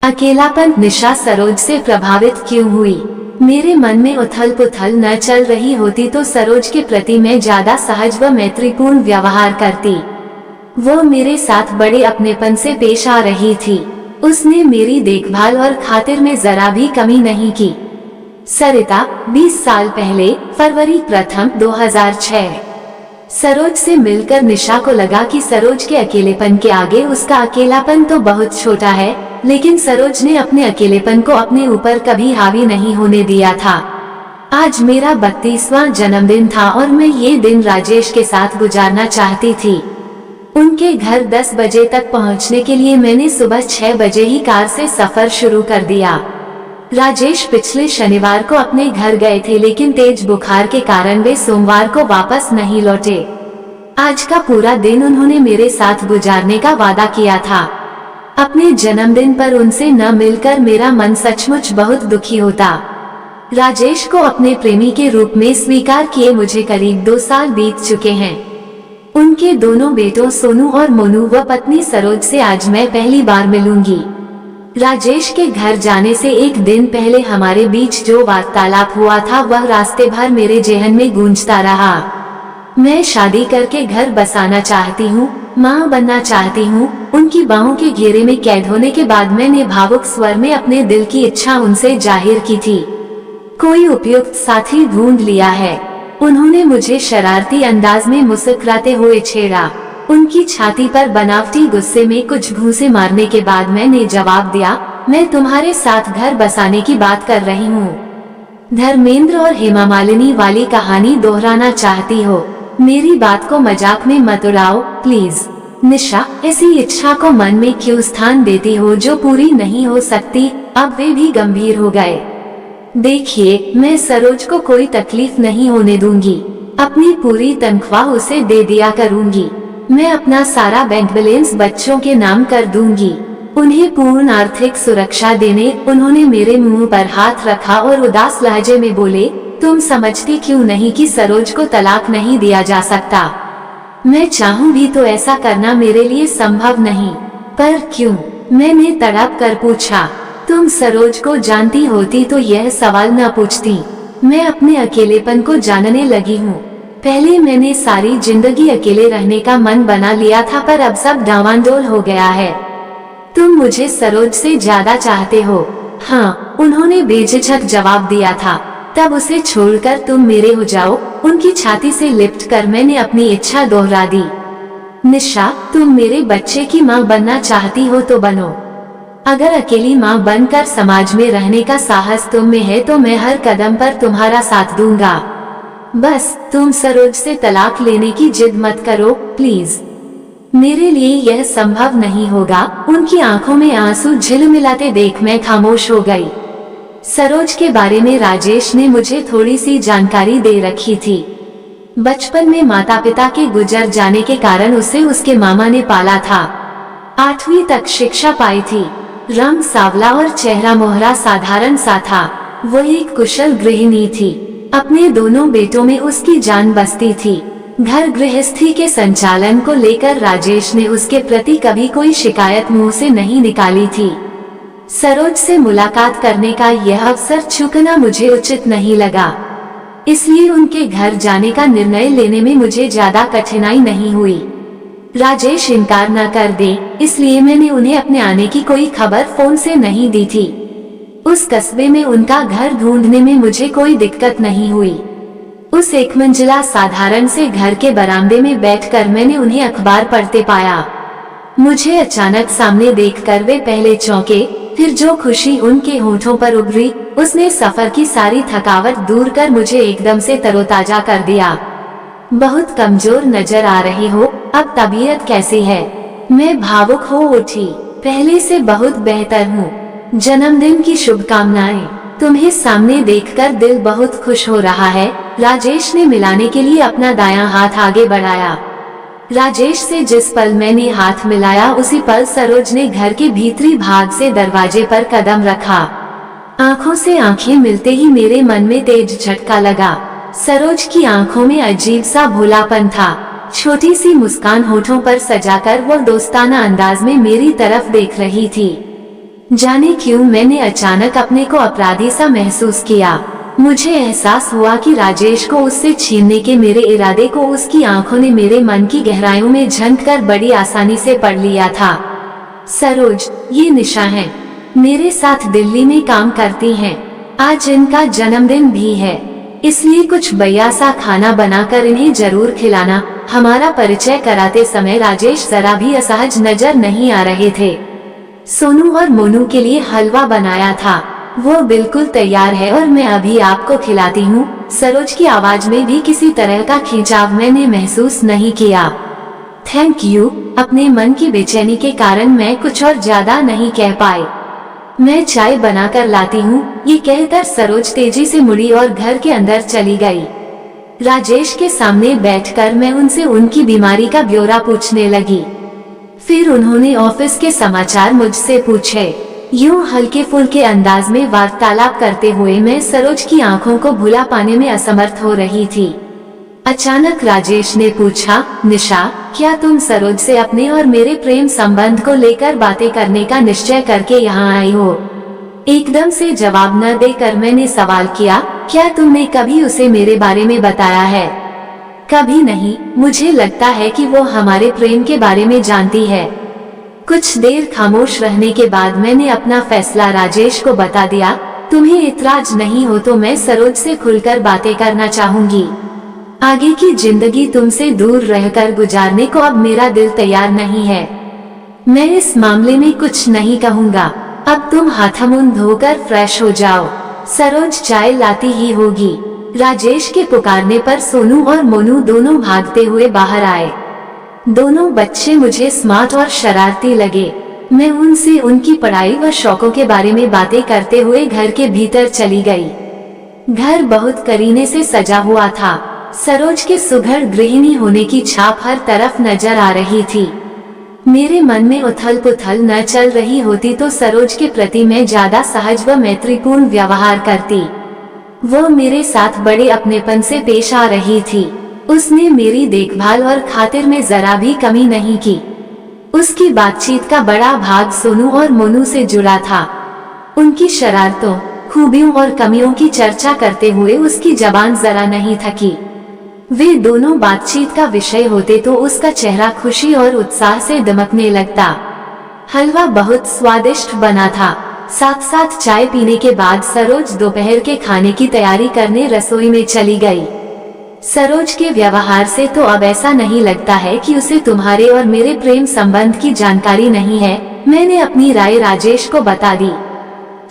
अकेलापन। निशा सरोज से प्रभावित क्यों हुई? मेरे मन में उथल पुथल न चल रही होती तो सरोज के प्रति मैं ज्यादा सहज व मैत्रीपूर्ण व्यवहार करती। वो मेरे साथ बड़े अपनेपन से पेश आ रही थी। उसने मेरी देखभाल और खातिर में जरा भी कमी नहीं की। सरिता, 20 साल पहले, फरवरी 1, 2006। सरोज से मिलकर निशा को लगा कि सरोज के अकेलेपन के आगे उसका अकेलापन तो बहुत छोटा है, लेकिन सरोज ने अपने अकेलेपन को अपने ऊपर कभी हावी नहीं होने दिया था। आज मेरा 32वां जन्मदिन था और मैं ये दिन राजेश के साथ गुजारना चाहती थी। उनके घर 10 बजे तक पहुंचने के लिए मैंने सुबह 6 बजे ही कार से सफर शुरू कर दिया। राजेश पिछले शनिवार को अपने घर गए थे, लेकिन तेज बुखार के कारण वे सोमवार को वापस नहीं लौटे। आज का पूरा दिन उन्होंने मेरे साथ गुजारने का वादा किया था। अपने जन्मदिन पर उनसे न मिलकर मेरा मन सचमुच बहुत दुखी होता। राजेश को अपने प्रेमी के रूप में स्वीकार किए मुझे करीब 2 साल बीत चुके हैं। उनके दोनों बेटों सोनू और मोनू व पत्नी सरोज से आज मैं पहली बार मिलूंगी। राजेश के घर जाने से एक दिन पहले हमारे बीच जो वार्तालाप हुआ था वह रास्ते भर मेरे जेहन में गूंजता रहा। मैं शादी करके घर बसाना चाहती हूँ, माँ बनना चाहती हूँ। उनकी बाहों के घेरे में कैद होने के बाद मैंने भावुक स्वर में अपने दिल की इच्छा उनसे जाहिर की थी। कोई उपयुक्त साथी ढूंढ लिया है, उन्होंने मुझे शरारती अंदाज में मुस्कुराते हुए छेड़ा। उनकी छाती पर बनावटी गुस्से में कुछ घूंसे मारने के बाद मैंने जवाब दिया, मैं तुम्हारे साथ घर बसाने की बात कर रही हूँ। धर्मेंद्र और हेमा मालिनी वाली कहानी दोहराना चाहती हो? मेरी बात को मजाक में मत उड़ाओ प्लीज। निशा, ऐसी इच्छा को मन में क्यों स्थान देती हो जो पूरी नहीं हो सकती? अब वे भी गंभीर हो गए। देखिए, मैं सरोज को कोई तकलीफ नहीं होने दूंगी। अपनी पूरी तनख्वाह उसे दे दिया करूंगी। मैं अपना सारा बैंक बैलेंस बच्चों के नाम कर दूंगी। उन्हें पूर्ण आर्थिक सुरक्षा देने। उन्होंने मेरे मुंह पर हाथ रखा और उदास लहजे में बोले, तुम समझती क्यों नहीं कि सरोज को तलाक नहीं दिया जा सकता? मैं चाहूँ भी तो ऐसा करना मेरे लिए संभव नहीं। पर क्यों? मैंने तड़प कर पूछा। तुम सरोज को जानती होती तो यह सवाल न पूछती। मैं अपने अकेलेपन को जानने लगी हूँ। पहले मैंने सारी जिंदगी अकेले रहने का मन बना लिया था, पर अब सब डावाडोल हो गया है। तुम मुझे सरोज से ज्यादा चाहते हो? हाँ, उन्होंने बेझिझक जवाब दिया था। तब उसे छोड़कर तुम मेरे हो जाओ। उनकी छाती से लिपट कर मैंने अपनी इच्छा दोहरा दी। निशा, तुम मेरे बच्चे की माँ बनना चाहती हो तो बनो। अगर अकेली माँ बनकर समाज में रहने का साहस तुम में है तो मैं हर कदम पर तुम्हारा साथ दूंगा। बस तुम सरोज से तलाक लेने की जिद मत करो प्लीज। मेरे लिए यह संभव नहीं होगा। उनकी आंखों में आंसू झिलमिलाते देख मैं खामोश हो गई। सरोज के बारे में राजेश ने मुझे थोड़ी सी जानकारी दे रखी थी। बचपन में माता पिता के गुजर जाने के कारण उसे उसके मामा ने पाला था। 8वीं तक शिक्षा पाई थी। रंग सांवला और चेहरा मोहरा साधारण सा था। वो एक कुशल गृहिणी थी। अपने दोनों बेटों में उसकी जान बसती थी। घर गृहस्थी के संचालन को लेकर राजेश ने उसके प्रति कभी कोई शिकायत मुंह से नहीं निकाली थी। सरोज से मुलाकात करने का यह अवसर चूकना मुझे उचित नहीं लगा, इसलिए उनके घर जाने का निर्णय लेने में मुझे ज्यादा कठिनाई नहीं हुई। राजेश इनकार न कर दे, इसलिए मैंने उन्हें अपने आने की कोई खबर फोन से नहीं दी थी। उस कस्बे में उनका घर ढूंढने में मुझे कोई दिक्कत नहीं हुई। उस एक मंजिला साधारण से घर के बरामदे में बैठकर मैंने उन्हें अखबार पढ़ते पाया। मुझे अचानक सामने देखकर वे पहले चौंके, फिर जो खुशी उनके होठों पर उभरी उसने सफर की सारी थकावट दूर कर मुझे एकदम से तरोताजा कर दिया। बहुत कमजोर नजर आ रही हो, अब तबीयत कैसी है? मैं भावुक हो उठी। पहले से बहुत बेहतर हूँ। जन्मदिन की शुभकामनाएं। तुम्हें सामने देखकर दिल बहुत खुश हो रहा है। राजेश ने मिलाने के लिए अपना दायां हाथ आगे बढ़ाया। राजेश से जिस पल मैंने हाथ मिलाया उसी पल सरोज ने घर के भीतरी भाग से दरवाजे पर कदम रखा। आंखों से आंखें मिलते ही मेरे मन में तेज झटका लगा। सरोज की आंखों में अजीब सा भोलापन था। छोटी सी मुस्कान होठों पर सजाकर वो दोस्ताना अंदाज में मेरी तरफ देख रही थी। जाने क्यों मैंने अचानक अपने को अपराधी सा महसूस किया। मुझे एहसास हुआ कि राजेश को उससे छीनने के मेरे इरादे को उसकी आंखों ने मेरे मन की गहराइयों में झंककर बड़ी आसानी से पढ़ लिया था। सरोज, ये निशा है, मेरे साथ दिल्ली में काम करती हैं। आज इनका जन्मदिन भी है, इसलिए कुछ बढ़िया सा खाना बनाकर इन्हें जरूर खिलाना। हमारा परिचय कराते समय राजेश जरा भी असहज नजर नहीं आ रहे थे। सोनू और मोनू के लिए हलवा बनाया था, वो बिल्कुल तैयार है और मैं अभी आपको खिलाती हूँ। सरोज की आवाज में भी किसी तरह का खिंचाव मैंने महसूस नहीं किया। Thank you. अपने मन की बेचैनी के कारण मैं कुछ और ज्यादा नहीं कह पाई। मैं चाय बनाकर लाती हूँ, ये कहकर सरोज तेजी से मुड़ी और घर के अंदर चली गई। राजेश के सामने बैठकर मैं उनसे उनकी बीमारी का ब्यौरा पूछने लगी। फिर उन्होंने ऑफिस के समाचार मुझसे पूछे। यूं हल्के फुल्के अंदाज में वार्तालाप करते हुए मैं सरोज की आंखों को भुला पाने में असमर्थ हो रही थी। अचानक राजेश ने पूछा, निशा, क्या तुम सरोज से अपने और मेरे प्रेम संबंध को लेकर बातें करने का निश्चय करके यहाँ आई हो? एकदम से जवाब न देकर मैंने सवाल किया, क्या तुमने कभी उसे मेरे बारे में बताया है? कभी नहीं, मुझे लगता है कि वो हमारे प्रेम के बारे में जानती है। कुछ देर खामोश रहने के बाद मैंने अपना फैसला राजेश को बता दिया। तुम्हें इतराज नहीं हो तो मैं सरोज से खुलकर बातें करना चाहूंगी। आगे की जिंदगी तुमसे दूर रहकर गुजारने को अब मेरा दिल तैयार नहीं है। मैं इस मामले में कुछ नहीं कहूँगा। अब तुम हाथ मुंह धोकर फ्रेश हो जाओ, सरोज चाय लाती ही होगी। राजेश के पुकारने पर सोनू और मोनू दोनों भागते हुए बाहर आए। दोनों बच्चे मुझे स्मार्ट और शरारती लगे। मैं उनसे उनकी पढ़ाई व शौकों के बारे में बातें करते हुए घर के भीतर चली गई। घर बहुत करीने से सजा हुआ था। सरोज के सुघड़ गृहिणी होने की छाप हर तरफ नजर आ रही थी। मेरे मन में उथल पुथल न चल रही होती तो सरोज के प्रति मैं ज्यादा सहज व मैत्रीपूर्ण व्यवहार करती। वो मेरे साथ बड़े अपनेपन से पेश आ रही थी। उसने मेरी देखभाल और खातिर में जरा भी कमी नहीं की। उसकी बातचीत का बड़ा भाग सोनू और मोनू से जुड़ा था। उनकी शरारतों, खूबियों और कमियों की चर्चा करते हुए उसकी जबान जरा नहीं थकी। वे दोनों बातचीत का विषय होते तो उसका चेहरा खुशी और उत्साह से दमकने लगता। हलवा बहुत स्वादिष्ट बना था। साथ साथ चाय पीने के बाद सरोज दोपहर के खाने की तैयारी करने रसोई में चली गई। सरोज के व्यवहार से तो अब ऐसा नहीं लगता है कि उसे तुम्हारे और मेरे प्रेम संबंध की जानकारी नहीं है। मैंने अपनी राय राजेश को बता दी।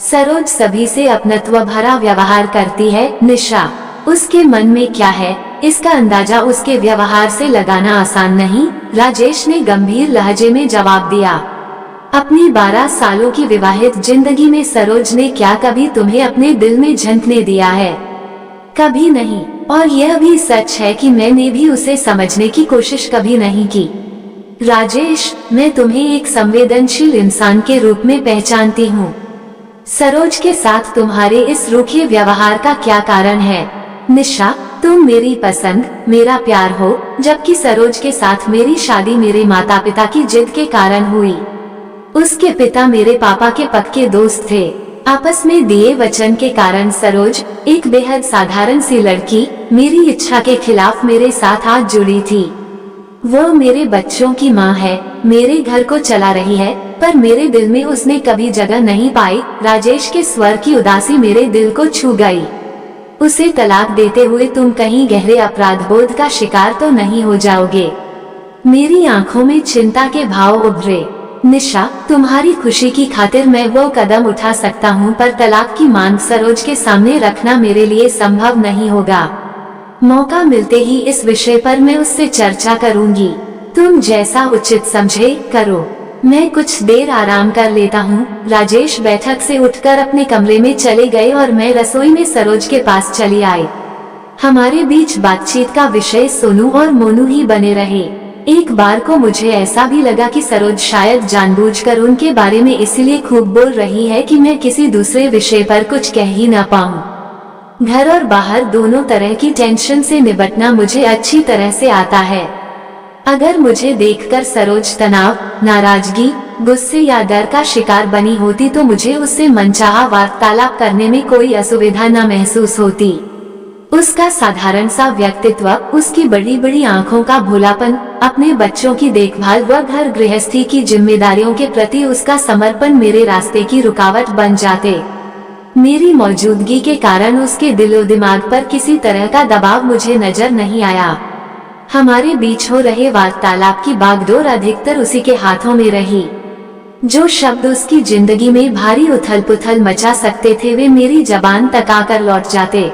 सरोज सभी से अपनत्व भरा व्यवहार करती है। निशा, उसके मन में क्या है, इसका अंदाजा उसके व्यवहार से लगाना आसान नहीं, राजेश ने गंभीर लहजे में जवाब दिया। अपनी 12 सालों की विवाहित जिंदगी में सरोज ने क्या कभी तुम्हें अपने दिल में झंकने दिया है? कभी नहीं। और यह भी सच है कि मैंने भी उसे समझने की कोशिश कभी नहीं की। राजेश, मैं तुम्हें एक संवेदनशील इंसान के रूप में पहचानती हूँ। सरोज के साथ तुम्हारे इस रूखे व्यवहार का क्या कारण है? निशा, तुम मेरी पसंद, मेरा प्यार हो, जबकि सरोज के साथ मेरी शादी मेरे माता पिता की जिद के कारण हुई। उसके पिता मेरे पापा के पक्के दोस्त थे। आपस में दिए वचन के कारण सरोज, एक बेहद साधारण सी लड़की, मेरी इच्छा के खिलाफ मेरे साथ आज जुड़ी थी। वो मेरे बच्चों की माँ है, मेरे घर को चला रही है, पर मेरे दिल में उसने कभी जगह नहीं पाई। राजेश के स्वर की उदासी मेरे दिल को छू गई। उसे तलाक देते हुए तुम कहीं गहरे अपराध बोध का शिकार तो नहीं हो जाओगे? मेरी आंखों में चिंता के भाव उभरे। निशा, तुम्हारी खुशी की खातिर मैं वो कदम उठा सकता हूँ, पर तलाक की मांग सरोज के सामने रखना मेरे लिए संभव नहीं होगा। मौका मिलते ही इस विषय पर मैं उससे चर्चा करूंगी। तुम जैसा उचित समझे करो। मैं कुछ देर आराम कर लेता हूँ। राजेश बैठक से उठकर अपने कमरे में चले गए और मैं रसोई में सरोज के पास चली आई। हमारे बीच बातचीत का विषय सोनू और मोनू ही बने रहे। एक बार को मुझे ऐसा भी लगा कि सरोज शायद जानबूझकर उनके बारे में इसलिए खूब बोल रही है कि मैं किसी दूसरे विषय पर कुछ कह ही न पाऊं। घर और बाहर दोनों तरह की टेंशन से निपटना मुझे अच्छी तरह से आता है। अगर मुझे देखकर सरोज तनाव, नाराजगी, गुस्से या डर का शिकार बनी होती तो मुझे उससे मनचाहा वार्तालाप करने में कोई असुविधा न महसूस होती। उसका साधारण सा व्यक्तित्व, उसकी बड़ी बड़ी आंखों का भोलापन, अपने बच्चों की देखभाल व घर गृहस्थी की जिम्मेदारियों के प्रति उसका समर्पण मेरे रास्ते की रुकावट बन जाते। मेरी मौजूदगी के कारण उसके दिलो दिमाग पर किसी तरह का दबाव मुझे नजर नहीं आया। हमारे बीच हो रहे वार्तालाप की बागडोर अधिकतर उसी के हाथों में रही। जो शब्द उसकी जिंदगी में भारी उथल पुथल मचा सकते थे वे मेरी जबान तक आकर लौट जाते।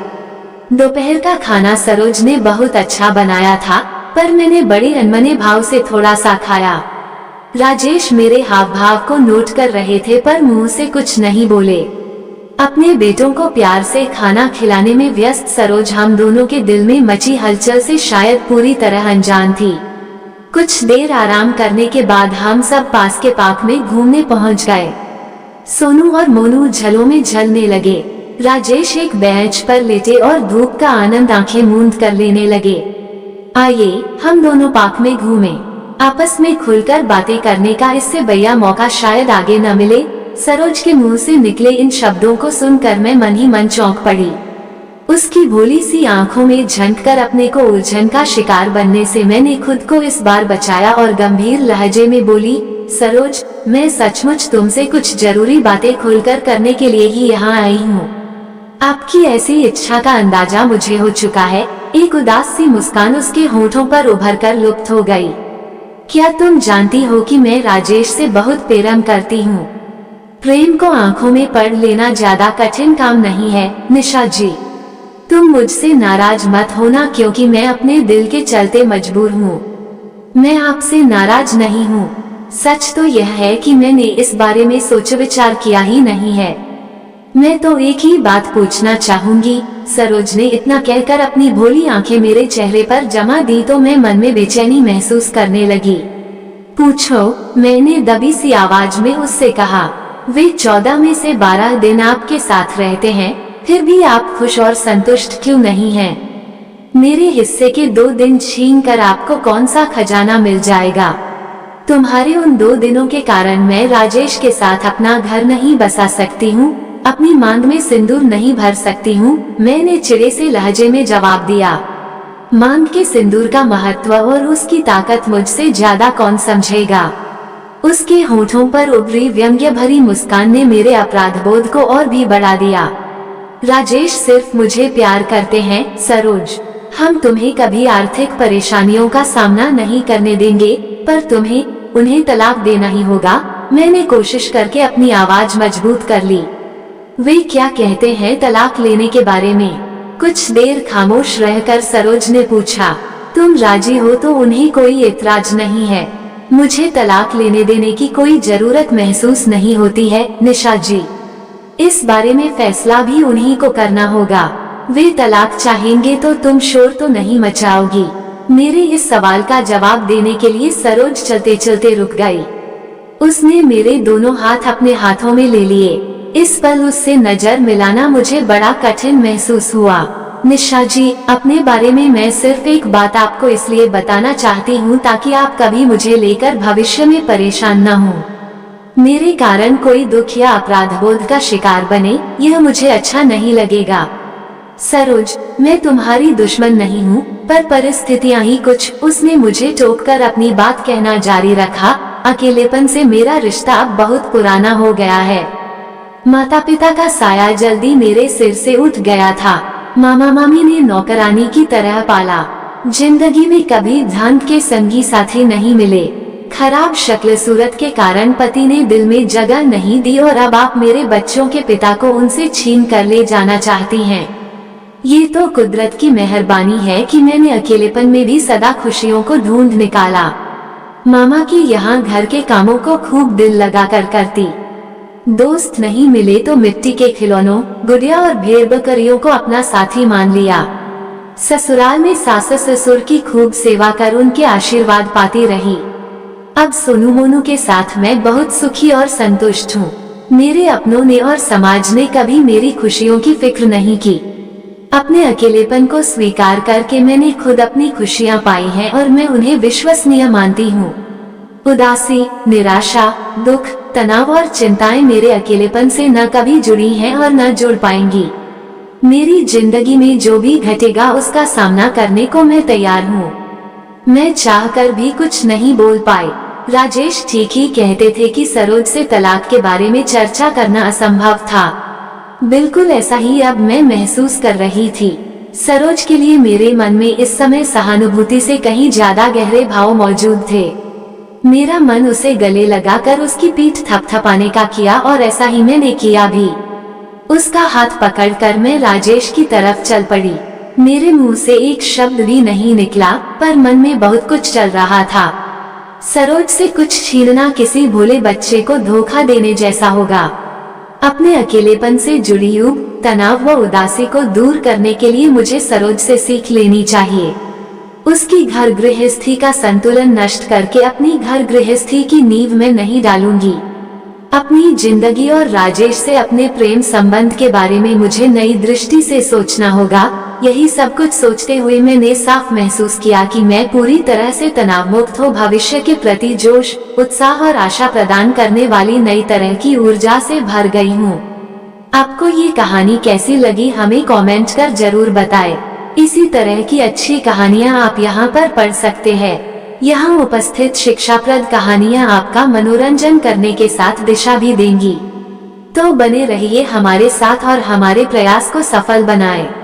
दोपहर का खाना सरोज ने बहुत अच्छा बनाया था, पर मैंने बड़े अनमने भाव से थोड़ा सा खाया। राजेश मेरे हाव भाव को नोट कर रहे थे पर मुंह से कुछ नहीं बोले। अपने बेटों को प्यार से खाना खिलाने में व्यस्त सरोज हम दोनों के दिल में मची हलचल से शायद पूरी तरह अनजान थी। कुछ देर आराम करने के बाद हम सब पास के पार्क में घूमने पहुंच गए। सोनू और मोनू झलों में झलने लगे। राजेश एक बेंच पर लेटे और धूप का आनंद आंखें मूंद कर लेने लगे। आइए हम दोनों पार्क में घूमें, आपस में खुलकर बातें करने का इससे बढ़िया मौका शायद आगे न मिले। सरोज के मुंह से निकले इन शब्दों को सुनकर मैं मन ही मन चौंक पड़ी। उसकी भोली सी आंखों में झंककर अपने को उलझन का शिकार बनने से मैंने खुद को इस बार बचाया और गंभीर लहजे में बोली, सरोज, मैं सचमुच तुमसे कुछ जरूरी बातें खुलकर करने के लिए ही यहाँ आई हूँ। आपकी ऐसी इच्छा का अंदाजा मुझे हो चुका है। एक उदास सी मुस्कान उसके होठों पर उभर कर लुप्त हो गई। क्या तुम जानती हो कि मैं राजेश से बहुत प्रेम करती हूँ। प्रेम को आंखों में पढ़ लेना ज्यादा कठिन काम नहीं है निशा जी। तुम मुझसे नाराज मत होना क्योंकि मैं अपने दिल के चलते मजबूर हूँ। मैं आपसे नाराज नहीं हूँ। सच तो यह है कि मैंने इस बारे में सोच विचार किया ही नहीं है। मैं तो एक ही बात पूछना चाहूंगी। सरोज ने इतना कहकर अपनी भोली आंखें मेरे चेहरे पर जमा दी तो मैं मन में बेचैनी महसूस करने लगी। पूछो, मैंने दबी सी आवाज में उससे कहा। वे 14 में से 12 दिन आपके साथ रहते हैं, फिर भी आप खुश और संतुष्ट क्यों नहीं हैं? मेरे हिस्से के 2 दिन छीन कर आपको कौन सा खजाना मिल जाएगा? तुम्हारे उन 2 दिनों के कारण मैं राजेश के साथ अपना घर नहीं बसा सकती हूँ, अपनी मांग में सिंदूर नहीं भर सकती हूँ, मैंने चिड़े से लहजे में जवाब दिया। मांग के सिंदूर का महत्व और उसकी ताकत मुझसे ज्यादा कौन समझेगा? उसके होठों पर उभरी व्यंग्य भरी मुस्कान ने मेरे अपराध बोध को और भी बढ़ा दिया। राजेश सिर्फ मुझे प्यार करते हैं सरोज। हम तुम्हें कभी आर्थिक परेशानियों का सामना नहीं करने देंगे, पर तुम्हें उन्हें तलाक देना ही होगा। मैंने कोशिश करके अपनी आवाज मजबूत कर ली। वे क्या कहते हैं तलाक लेने के बारे में? कुछ देर खामोश रहकर सरोज ने पूछा। तुम राजी हो तो उन्हें कोई एतराज नहीं है। मुझे तलाक लेने देने की कोई जरूरत महसूस नहीं होती है निशा जी। इस बारे में फैसला भी उन्हीं को करना होगा। वे तलाक चाहेंगे तो तुम शोर तो नहीं मचाओगी? मेरे इस सवाल का जवाब देने के लिए सरोज चलते चलते रुक गई। उसने मेरे दोनों हाथ अपने हाथों में ले लिए। इस पल उससे नजर मिलाना मुझे बड़ा कठिन महसूस हुआ। निशा जी, अपने बारे में मैं सिर्फ एक बात आपको इसलिए बताना चाहती हूँ ताकि आप कभी मुझे लेकर भविष्य में परेशान न हो। मेरे कारण कोई दुख या अपराध बोध का शिकार बने, यह मुझे अच्छा नहीं लगेगा। सरोज, मैं तुम्हारी दुश्मन नहीं हूँ, पर परिस्थितियाँ ही कुछ। उसने मुझे टोककर अपनी बात कहना जारी रखा। अकेलेपन से मेरा रिश्ता अब बहुत पुराना हो गया है। माता पिता का साया जल्दी मेरे सिर से उठ गया था। मामा मामी ने नौकरानी की तरह पाला। जिंदगी में कभी धन के संगी साथी नहीं मिले। खराब शक्ल सूरत के कारण पति ने दिल में जगह नहीं दी और अब आप मेरे बच्चों के पिता को उनसे छीन कर ले जाना चाहती हैं। ये तो कुदरत की मेहरबानी है कि मैंने अकेलेपन में भी सदा खुशियों को ढूंढ निकाला। मामा की यहाँ घर के कामों को खूब दिल लगाकर करती। दोस्त नहीं मिले तो मिट्टी के खिलौनों, गुड़िया और भेड़ बकरियों को अपना साथी मान लिया। ससुराल में सास ससुर की खूब सेवा कर उनके आशीर्वाद पाती रही। अब सोनू मोनू के साथ मैं बहुत सुखी और संतुष्ट हूँ। मेरे अपनों ने और समाज ने कभी मेरी खुशियों की फिक्र नहीं की। अपने अकेलेपन को स्वीकार करके मैंने खुद अपनी खुशियाँ पाई हैं और मैं उन्हें विश्वसनीय मानती हूँ। उदासी, निराशा, दुख, तनाव और चिंताएं मेरे अकेलेपन से न कभी जुड़ी हैं और न जुड़ पाएंगी। मेरी जिंदगी में जो भी घटेगा उसका सामना करने को मैं तैयार हूँ। मैं चाहकर भी कुछ नहीं बोल पाई। राजेश ठीक ही कहते थे कि सरोज से तलाक के बारे में चर्चा करना असंभव था। बिल्कुल ऐसा ही अब मैं महसूस कर रही थी। सरोज के लिए मेरे मन में इस समय सहानुभूति से कहीं ज्यादा गहरे भाव मौजूद थे। मेरा मन उसे गले लगाकर उसकी पीठ थपथपाने का किया और ऐसा ही मैंने किया भी। उसका हाथ पकड़कर मैं राजेश की तरफ चल पड़ी। मेरे मुंह से एक शब्द भी नहीं निकला, पर मन में बहुत कुछ चल रहा था। सरोज से कुछ छीनना किसी भोले बच्चे को धोखा देने जैसा होगा। अपने अकेलेपन से जुड़ी ऊब, तनाव व उदासी को दूर करने के लिए मुझे सरोज से सीख लेनी चाहिए। उसकी घर गृहस्थी का संतुलन नष्ट करके अपनी घर गृहस्थी की नींव में नहीं डालूंगी। अपनी जिंदगी और राजेश से अपने प्रेम संबंध के बारे में मुझे नई दृष्टि से सोचना होगा। यही सब कुछ सोचते हुए मैंने साफ महसूस किया कि मैं पूरी तरह से तनाव मुक्त हो भविष्य के प्रति जोश, उत्साह और आशा प्रदान करने वाली नई तरह की ऊर्जा से भर गई हूँ। आपको ये कहानी कैसी लगी हमें कमेंट कर जरूर बताएं। इसी तरह की अच्छी कहानियाँ आप यहाँ पर पढ़ सकते हैं। यहाँ उपस्थित शिक्षाप्रद कहानियाँ आपका मनोरंजन करने के साथ दिशा भी देंगी। तो बने रहिए हमारे साथ और हमारे प्रयास को सफल बनाएं।